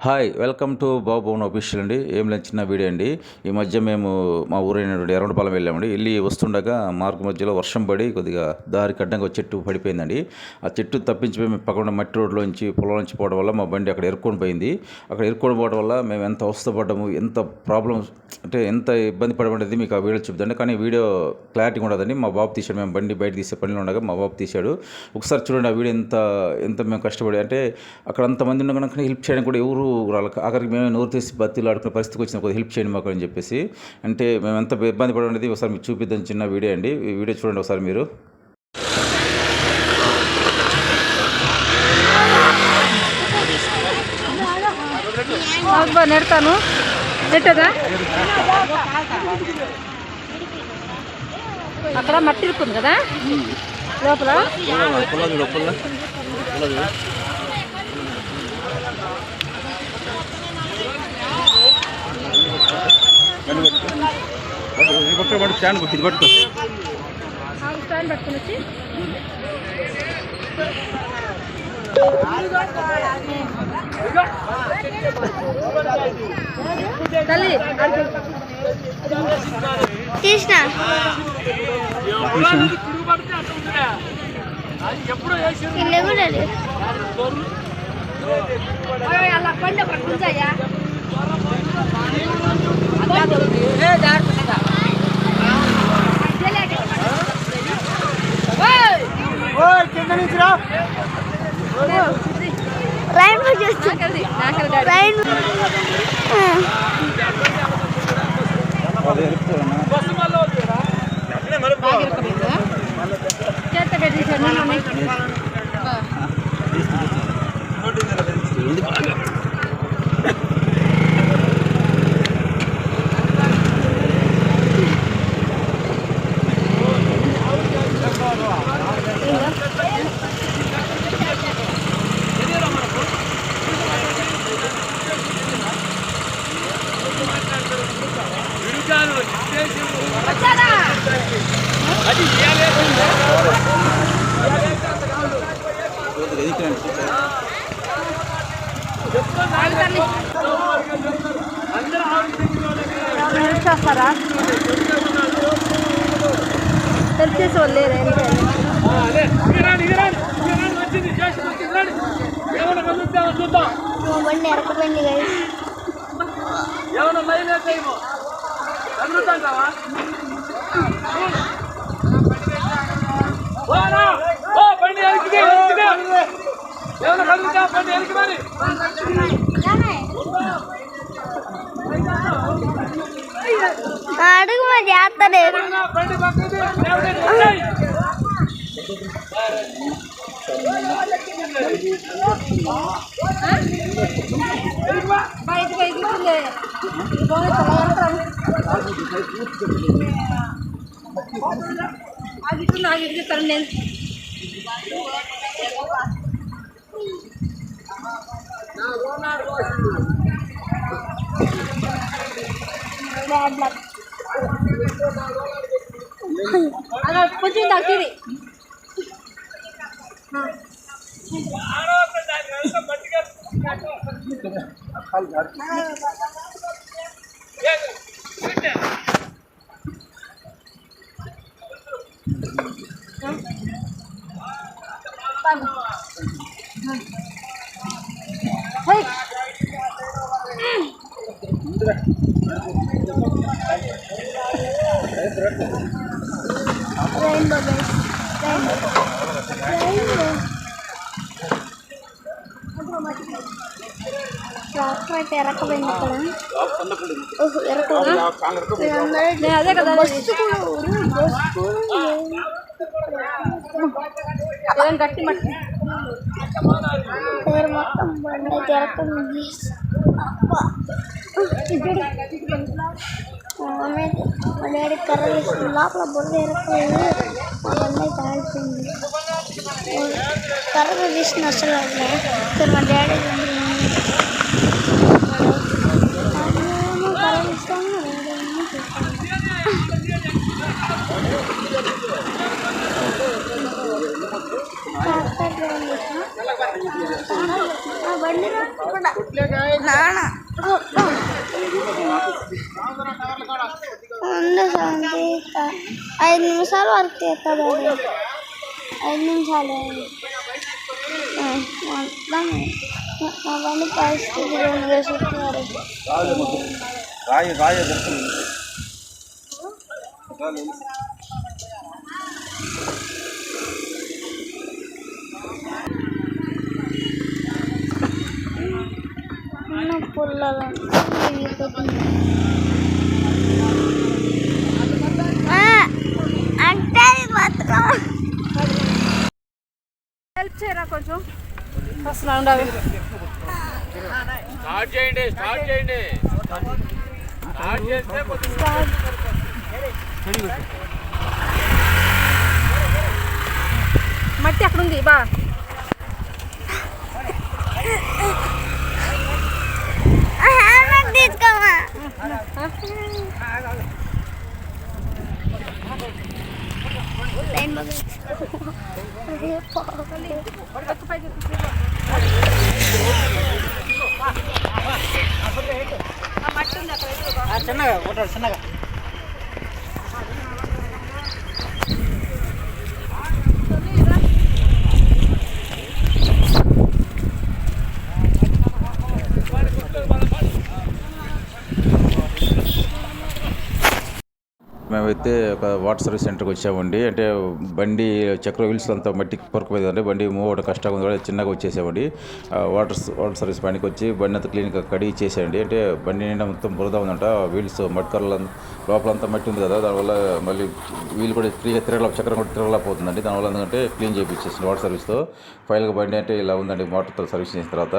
Hi welcome to Babu Bhavan official అండి. ఏం లేదు, చిన్న వీడియో అండి. ఈ మధ్య మేము మా ఊరైనటువంటి ఎర్రగొండపాలెం వెళ్ళామండి. వెళ్ళి వస్తుండగా మార్గ మధ్యలో వర్షం పడి కొద్దిగా దారికి అడ్డంగా ఒక చెట్టు పడిపోయిందండి. ఆ చెట్టు తప్పించిపోయి మేము పక్కన మట్టి రోడ్లోంచి పొలం నుంచి పోవడం వల్ల మా బండి అక్కడ ఎరుక్కొని పోయింది. అక్కడ ఎరుక్కొని పోవడం వల్ల మేము ఎంత అవస్థపడ్డాము, ఎంత ప్రాబ్లమ్స్ అంటే ఎంత ఇబ్బంది పడబడేది మీకు ఆ వీడియో చెప్తాండి. కానీ వీడియో క్లారిటీ ఉండదండి. మా బాబు తీశాడు, మేము బండి బయట తీసే పనిలో ఉండగా మా బాబు తీశాడు. ఒకసారి చూడండి ఆ వీడియో. ఎంత ఎంత మేము కష్టపడి అంటే అక్కడ అంతమంది ఉన్న కనుక హెల్ప్ చేయడానికి కూడా ఎవరు వాళ్ళకి ఆఖరికి మేము నోరు తీసి బతిలు ఆడుకునే పరిస్థితికి వచ్చిన కొద్దిగా హెల్ప్ చేయండి మాకు అని చెప్పేసి. అంటే మేము ఎంత ఇబ్బంది పడి ఉండేది ఒకసారి మీకు చూపిద్దాం, చిన్న వీడియో అండి. ఈ వీడియో చూడండి ఒకసారి మీరు. నెడతాను నెట్టదా అక్కడ మట్టి ఇరుకుంది కదా లోపల. స్టాండ్ పట్టుకో, స్టాండ్ పట్టుకుని వచ్చి తల్లి తీసిన అలా పండు అక్కడ కూర్చోయ్యా. రైన్ చేస్తుంది రైన్ చేత పెట్టేసాను. చేస్తారా తెలిసేసి వాళ్ళు లేరు. బండి ఎరకపోయింది అడుగు మరి చేస్తలేదు. కొంచెం తగ్గింది. రెయిన్బో ఎరకపోయింది ఇక్కడ. అదే కదా బస్సు కూడా గట్టి మట్టి మొత్తం బండి ఎరకపోయింది. మా డాడీ కర్ర వేసుకుని లోపల బొర్ర ఎరకపోయింది. మా బండి కాల్చింది. కర్ర తీసిన అసలు మా డాడీ కర్ర తీస్తాము బండి నాన్న ముందు శాంతి 5 నిమిషాలు వరకు తీస్తుంది 5 నిమిషాలు మొత్తం మా బండి పరిస్థితి వేసుకున్నారు పుల్లలు అంటే బతుకమ్మ హెల్ప్ చేయరా కొంచెం వస్తున్నా ఉండాలి స్టార్ట్ చేయండి స్టార్ట్ చేస్తే మట్టి అక్కడ ఉంది బా హెల్మెట్ తీసుకోమా చిన్నగా మేమైతే ఒక వాటర్ సర్వీస్ సెంటర్కి వచ్చామండి. అంటే బండి చక్ర వీల్స్ అంతా మట్టి పొరకపోయిందండి. బండి మూవ్ అవడం కష్టంగా ఉంది కూడా చిన్నగా వచ్చేసామండి. వాటర్ సర్వీస్ బండికి వచ్చి బండి అంతా క్లీన్గా కడిగి చేసేయండి. అంటే బండి నిండా మొత్తం బురద ఉందంట. వీల్స్ మట్టి కర్రలు లోపలంతా మట్టి ఉంది కదా, దానివల్ల మళ్ళీ వీలు కూడా ఫ్రీగా చక్రం కూడా తిరగలేకపోతుందండి. దానివల్ల ఎందుకంటే క్లీన్ చేయించేసింది వాటర్ సర్వీస్తో. ఫైనల్గా బండి అంటే ఇలా ఉందండి మోటార్తో సర్వీస్ చేసిన తర్వాత.